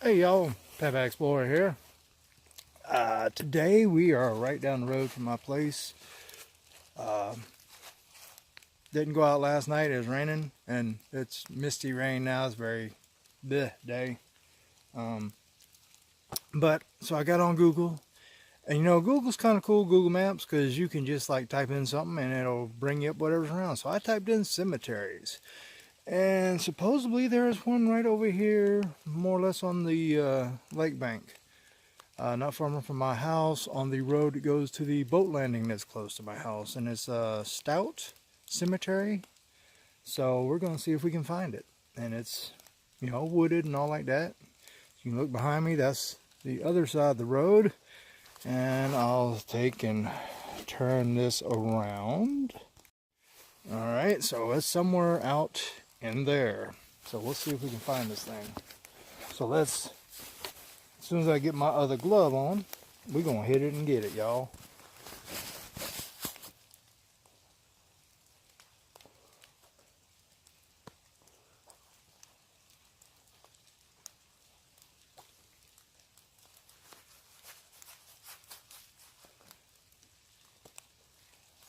Hey y'all, Pep Explorer here. Today we are right down the road from my place. Uh, didn't go out last night, it was raining, and it's misty rain now. It's very bleh day. Um, but so I got on Google, and Google's kind of cool, Google Maps, because you can just like type in something and it'll bring you up whatever's around. So I typed in cemeteries, and supposedly there's one right over here, more or less on the lake bank. Not far from my house, on the road that goes to the boat landing that's close to my house, and it's Stout Cemetery. So we're going to see if we can find it, and it's wooded and all like that. You can look behind me, that's the other side of the road, and I'll take and turn this around. Alright, so it's somewhere out in there, so we'll see if we can find this thing. So as soon as I get my other glove on, we're going to hit it and get it, y'all.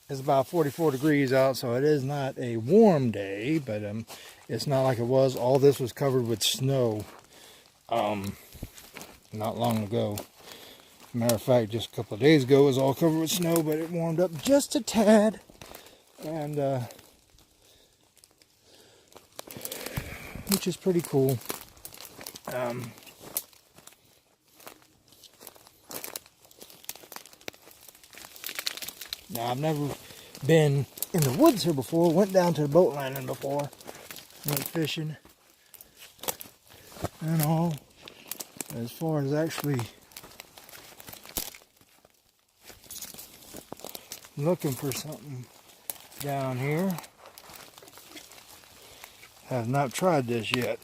It's about 44 degrees out, so it is not a warm day, but it's not like it was. All this was covered with snow not long ago. Matter of fact, just a couple of days ago it was all covered with snow, but it warmed up just a tad. And which is pretty cool. Now, I've never been in the woods here before. Went down to the boat landing before. Went fishing and all. As far as actually looking for something down here, have not tried this yet.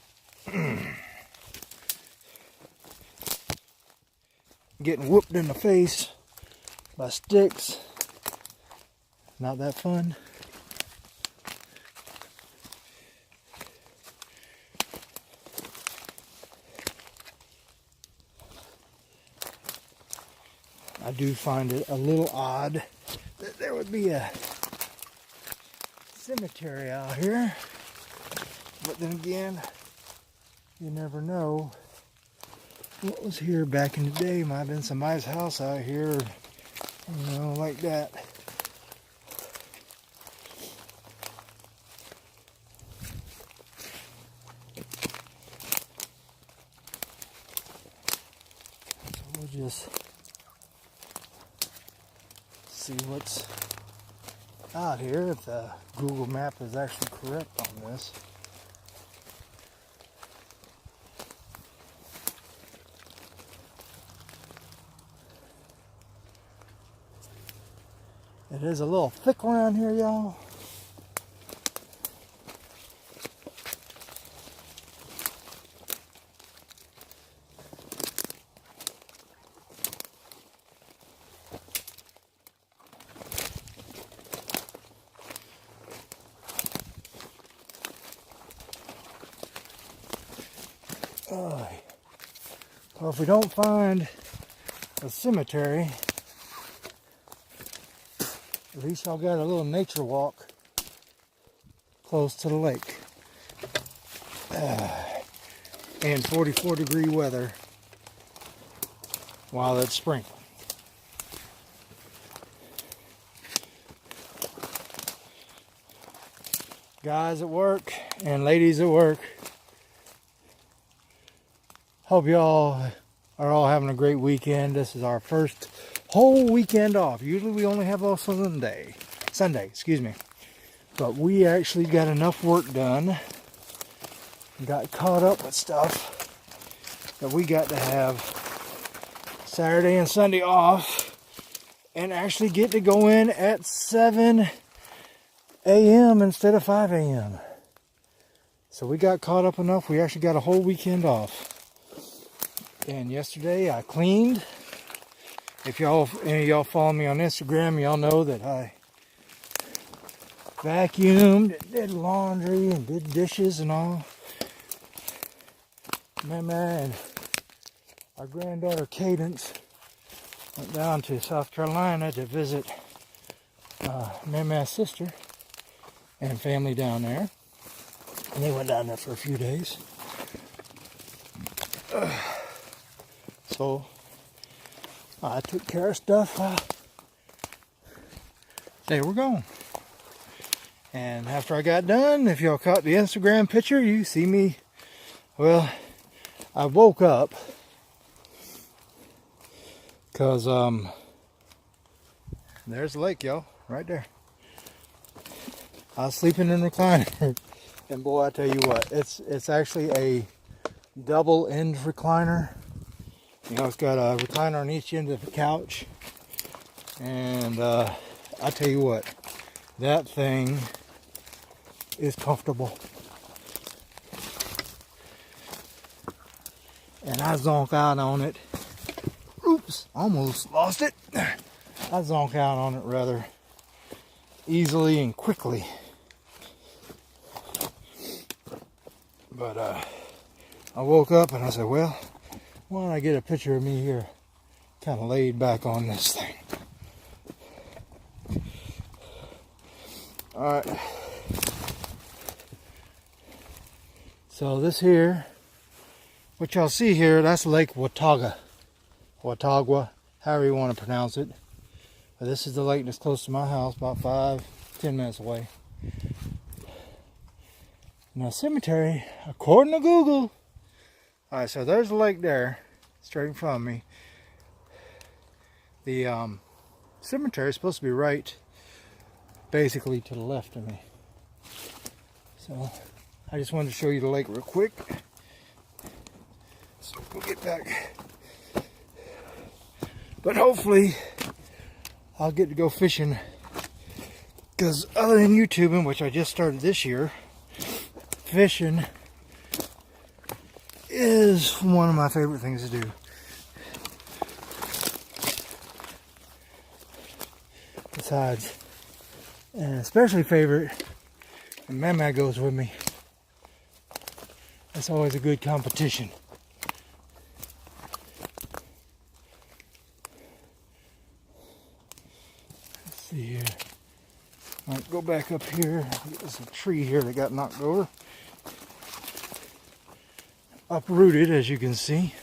Getting whooped in the face by sticks. Not that fun. I do find it a little odd that there would be a cemetery out here. But then again, you never know what was here back in the day. Might have been somebody's house out here, like that. We'll just see what's out here, if the Google map is actually correct on this. It is a little thick around here, y'all. Well, if we don't find a cemetery, at least y'all got a little nature walk close to the lake. And 44-degree weather while it's spring. Guys at work and ladies at work, hope y'all are all having a great weekend. This is our first whole weekend off. Usually we only have off Sunday, excuse me. But we actually got enough work done, got caught up with stuff that we got to have Saturday and Sunday off, and actually get to go in at 7 a.m. instead of 5 a.m. So we got caught up enough. We actually got a whole weekend off. And yesterday I cleaned. If any of y'all follow me on Instagram, y'all know that I vacuumed, did laundry, and did dishes and all. Man, our granddaughter Cadence went down to South Carolina to visit Mama's sister and family down there. And they went down there for a few days. So I took care of stuff. They were gone. And after I got done, if y'all caught the Instagram picture, you see me, well, I woke up because there's the lake, y'all, right there. I was sleeping in the recliner. And boy, I tell you what, it's actually a double end recliner. You know, it's got a recliner on each end of the couch. And I tell you what, that thing is comfortable. And I zonk out on it. Oops, almost lost it. I zonk out on it rather easily and quickly. But I woke up and I said, well, why don't I get a picture of me here kind of laid back on this thing. Alright. So this here, what y'all see here, that's Lake Watauga. Watauga, however you want to pronounce it. But this is the lake that's close to my house, about 5-10 minutes away. Now cemetery, according to Google. Alright, so there's a lake there, straight in front of me. The cemetery is supposed to be right, basically to the left of me. So I just wanted to show you the lake real quick. So we'll get back. But hopefully I'll get to go fishing. Because other than YouTubing, which I just started this year, fishing is one of my favorite things to do. Besides, and especially favorite, when Mama goes with me. That's always a good competition. Let's see here. Might go back up here. There's a tree here that got knocked over. Uprooted, as you can see.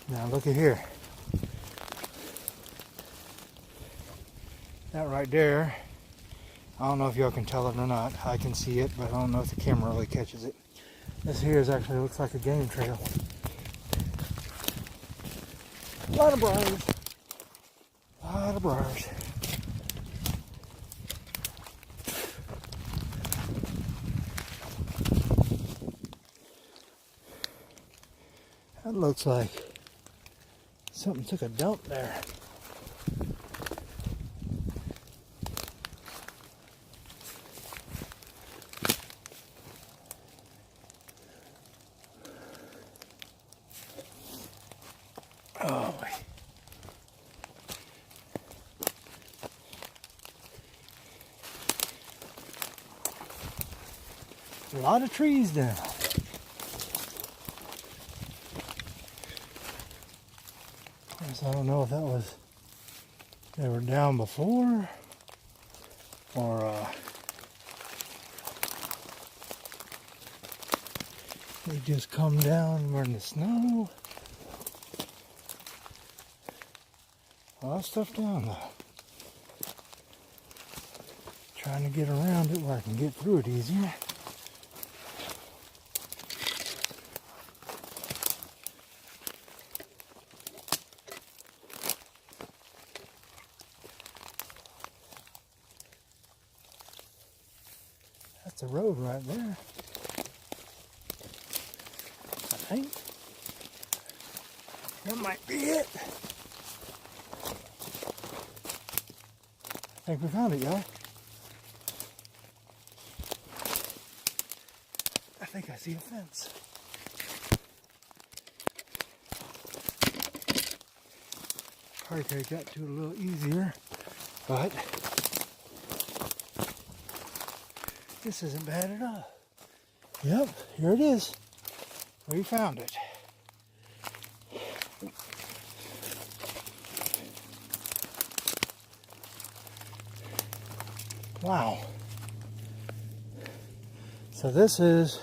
Now look at here. That right there, I don't know if y'all can tell it or not. I can see it, but I don't know if the camera really catches it. This here is actually looks like a game trail. A lot of briars. A lot of briars. That looks like something took a dump there. Oh boy. A lot of trees down. I don't know if that was they were down before or they just come down in the snow. A lot of stuff down though. Trying to get around it where I can get through it easier. That's the road right there. I think. That might be it. I think we found it, y'all. I think I see a fence. Probably could have got to it a little easier, but this isn't bad at all. Yep, here it is. We found it. Wow. So this is,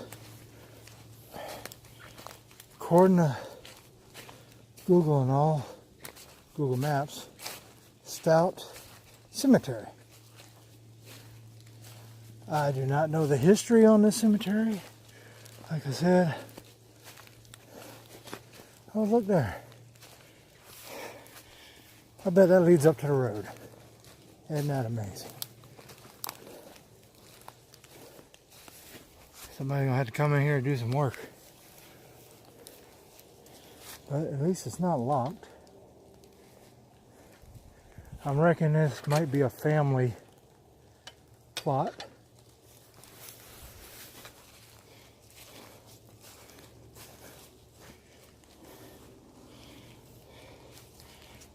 according to Google and all, Google Maps, Stout Cemetery. I do not know the history on this cemetery. Like I said, oh, look there. I bet that leads up to the road. Isn't that amazing? Somebody's gonna have to come in here and do some work. But at least it's not locked. I'm reckoning this might be a family plot.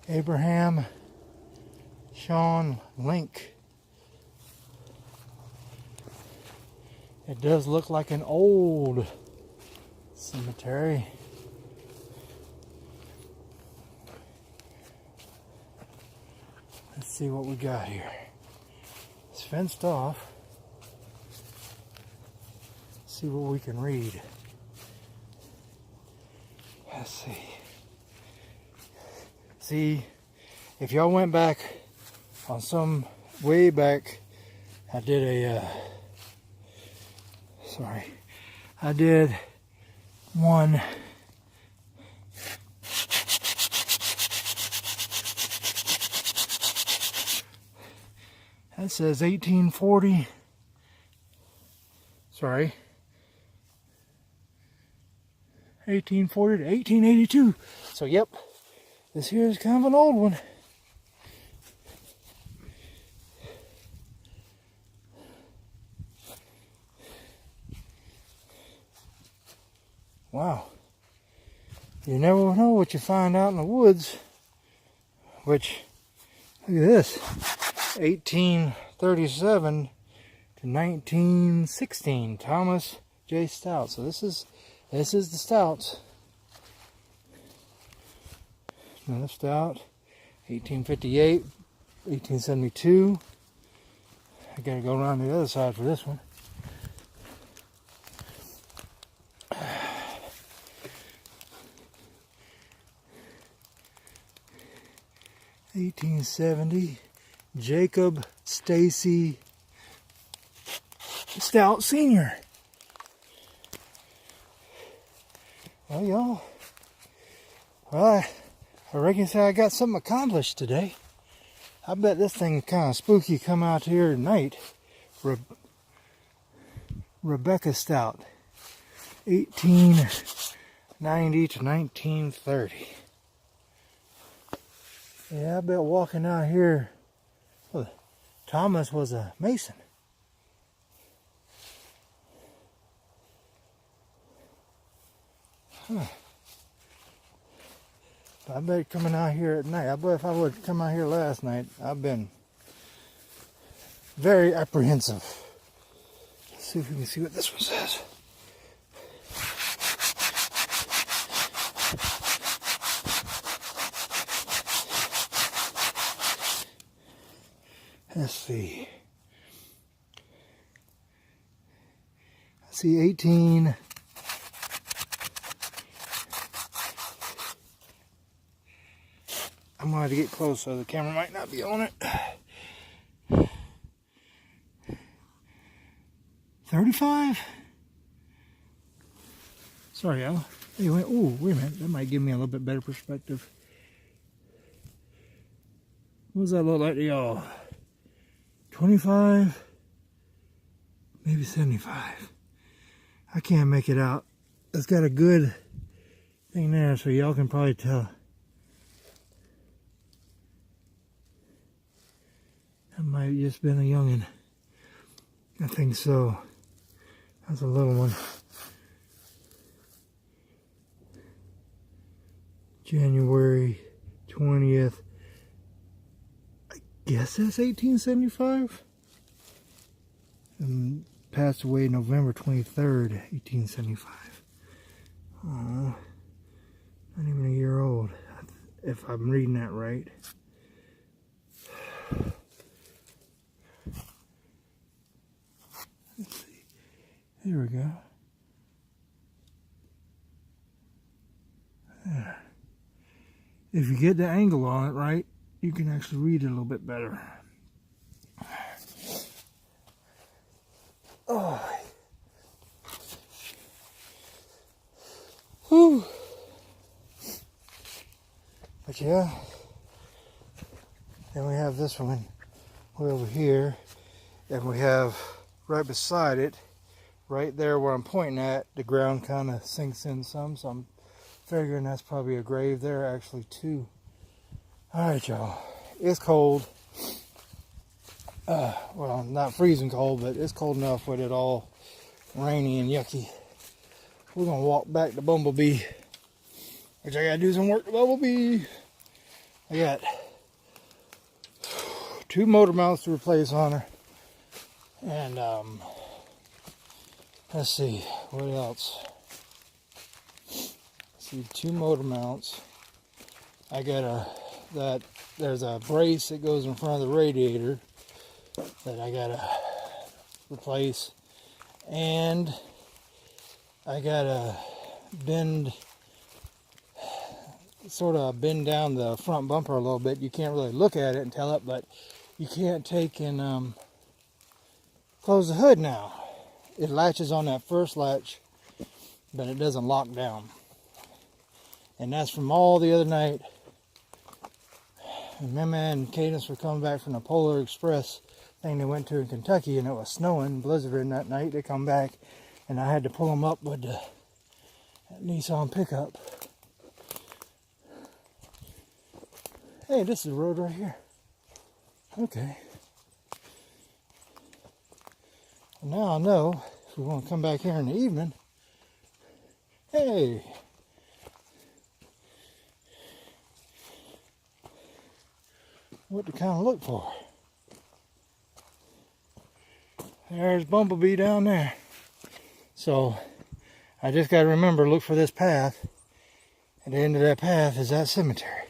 Abraham Sean Link. It does look like an old cemetery. Let's see what we got here. It's fenced off. Let's see what we can read. Let's see. See, if y'all went back on some way back, I did one that says 1840, sorry, 1840 to 1882. So yep, this here is kind of an old one. Wow. You never know what you find out in the woods. Which, look at this. 1837 to 1916. Thomas J. Stout. So this is the Stouts. Another Stout. 1858. 1872. I gotta go around the other side for this one. 1870, Jacob Stacy Stout Sr. Well, y'all, I reckon I got something accomplished today. I bet this thing kind of spooky come out here tonight. Rebecca Stout, 1890 to 1930. Yeah, I bet walking out here, well, Thomas was a mason. Huh. I bet coming out here at night, I bet if I would come out here last night, I've been very apprehensive. Let's see if we can see what this one says. Let's see. I see 18. I'm going to have to get close so the camera might not be on it. 35? Sorry, Al. Anyway, oh, wait a minute. That might give me a little bit better perspective. What does that look like to y'all? 25, maybe 75. I can't make it out. It's got a good thing there, so y'all can probably tell. That might have just been a youngin'. I think so. That's a little one. January 20th, guess that's 1875. And passed away November 23rd, 1875. Oh, not even a year old, if I'm reading that right. Let's see. There we go. There. If you get the angle on it right, you can actually read it a little bit better. Oh. Whew. But yeah, then we have this one way over here, and we have right beside it, right there where I'm pointing at, the ground kind of sinks in some, so I'm figuring that's probably a grave there, actually too. Alright y'all, it's cold. Well, not freezing cold, but it's cold enough with it all rainy and yucky. We're gonna walk back to Bumblebee, which I gotta do some work to Bumblebee. I got 2 motor mounts to replace on her, and let's see what else. Let's see, 2 motor mounts. I got there's a brace that goes in front of the radiator that I gotta replace, and I gotta sort of bend down the front bumper a little bit. You can't really look at it and tell it, but you can't take and close the hood now. It latches on that first latch, but it doesn't lock down. And that's from all the other night. And Mama and Cadence were coming back from the Polar Express thing they went to in Kentucky, and it was snowing, blizzarding that night. They come back, and I had to pull them up with the Nissan pickup. Hey, this is the road right here. Okay. Well, now I know if we want to come back here in the evening. Hey. What to kind of look for. There's Bumblebee down there. So I just got to remember, look for this path. At the end of that path is that cemetery.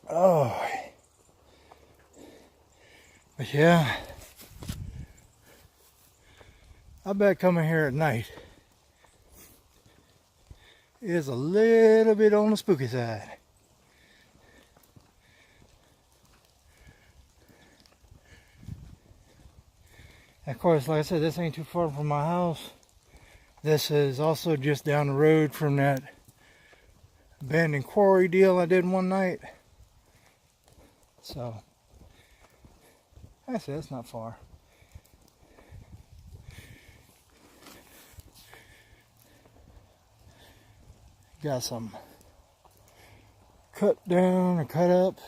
Oh. But yeah, I bet coming here at night is a little bit on the spooky side. And of course, like I said, this ain't too far from my house. This is also just down the road from that abandoned quarry deal I did one night. So, like I said, it's not far. Got some cut down or cut up.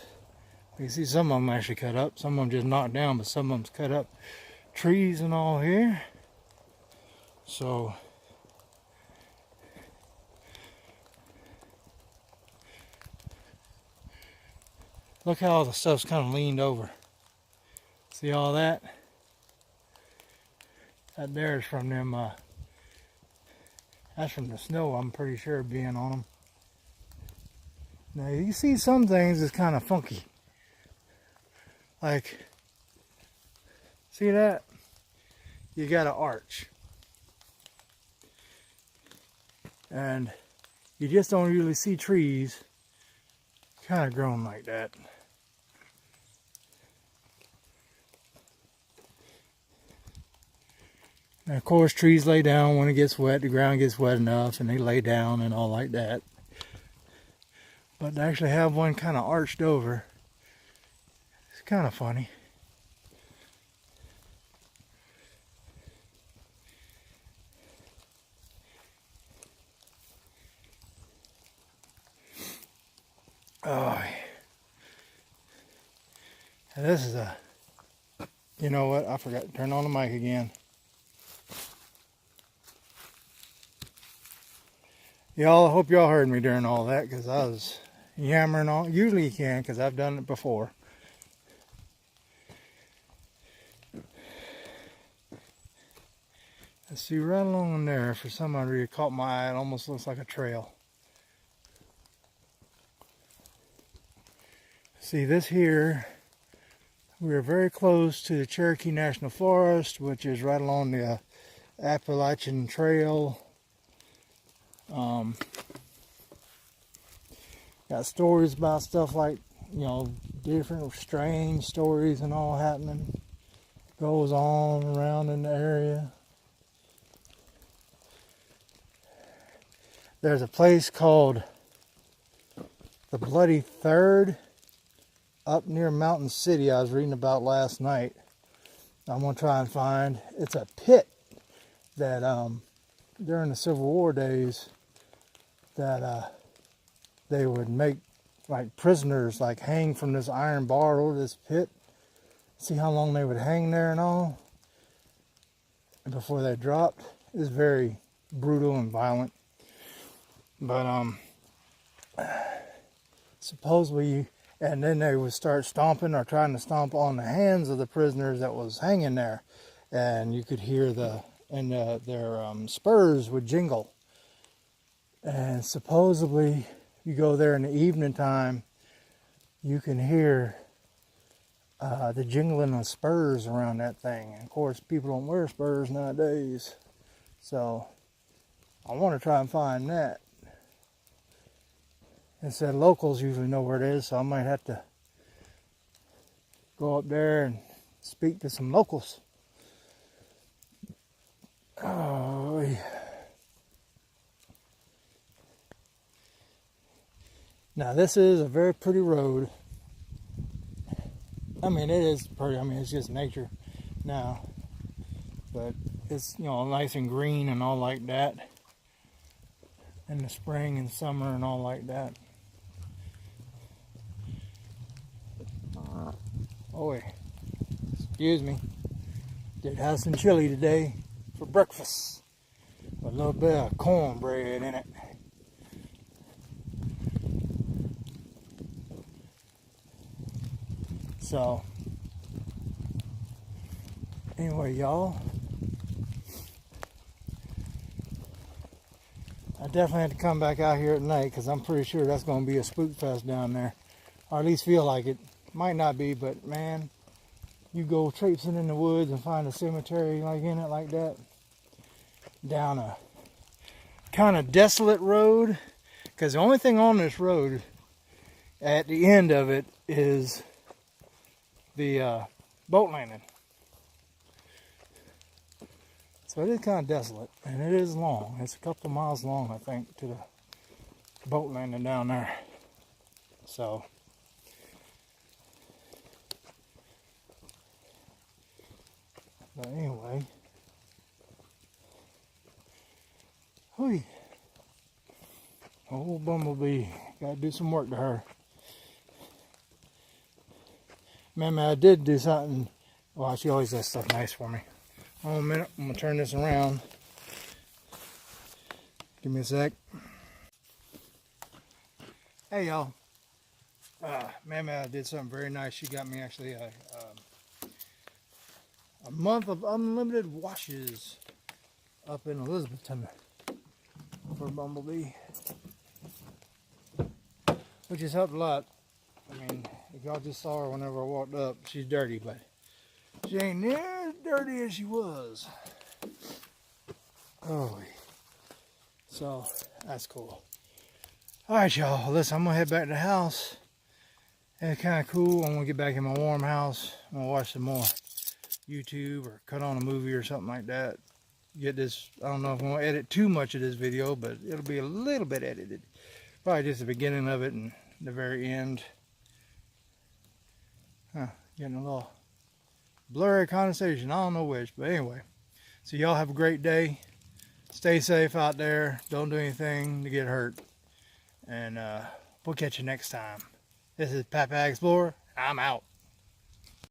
You can see some of them actually cut up. Some of them just knocked down, but some of them's cut up. Trees and all here. So, look how all the stuff's kind of leaned over. See all that? That there is from them, that's from the snow, I'm pretty sure, being on them. Now you see some things is kind of funky. Like, see that? You got an arch. And you just don't usually see trees kind of grown like that. And of course, trees lay down when it gets wet, the ground gets wet enough, and they lay down and all like that. But to actually have one kind of arched over, it's kind of funny. Oh, and this is a, you know what, I forgot to turn on the mic again. Y'all, I hope y'all heard me during all that, because I was yammering on. Usually you can, because I've done it before. I see right along in there, for some reason it caught my eye, it almost looks like a trail. See this here, we are very close to the Cherokee National Forest, which is right along the Appalachian Trail. Got stories about stuff like, you know, different strange stories and all happening. Goes on around in the area. There's a place called the Bloody Third up near Mountain City I was reading about last night. I'm going to try and find. It's a pit that during the Civil War days that they would make like prisoners like hang from this iron bar over this pit. See how long they would hang there and all. And before they dropped. It was very brutal and violent. But supposedly, and then they would start stomping or trying to stomp on the hands of the prisoners that was hanging there, and you could hear their spurs would jingle. And supposedly, you go there in the evening time, you can hear the jingling of spurs around that thing. And of course, people don't wear spurs nowadays, so I want to try and find that. It said locals usually know where it is, so I might have to go up there and speak to some locals. Oh, yeah. Now this is a very pretty road. I mean, it is pretty. I mean, it's just nature now, but it's, you know, nice and green and all like that in the spring and summer and all like that. Oh, excuse me. Did have some chili today for breakfast with a little bit of cornbread in it. So, anyway, y'all, I definitely have to come back out here at night because I'm pretty sure that's going to be a spook fest down there, or at least feel like it. Might not be, but man, you go traipsing in the woods and find a cemetery like in it like that, down a kind of desolate road, because the only thing on this road at the end of it is the boat landing. So it is kind of desolate, and it is long. It's a couple of miles long, I think, to the boat landing down there. So but anyway, whoo, old Bumblebee, gotta do some work to her. Remember, I did do something. Well, she always does stuff nice for me. Hold on a minute, I'm gonna turn this around. Give me a sec. Hey y'all, Mama did something very nice. She got me actually a month of unlimited washes up in Elizabethton for Bumblebee, which has helped a lot. I mean, if y'all just saw her whenever I walked up, she's dirty, but she ain't near as dirty as she was. Oh, so that's cool. All right, y'all. Listen, I'm gonna head back to the house. It's kind of cool. I'm gonna get back in my warm house. I'm gonna watch some more YouTube or cut on a movie or something like that. Get this, I don't know if I'm going to edit too much of this video, but it'll be a little bit edited. Probably just the beginning of it and the very end. Getting a little blurry condensation, I don't know which, but anyway. So y'all have a great day. Stay safe out there. Don't do anything to get hurt. And we'll catch you next time. This is Papa Explorer. I'm out.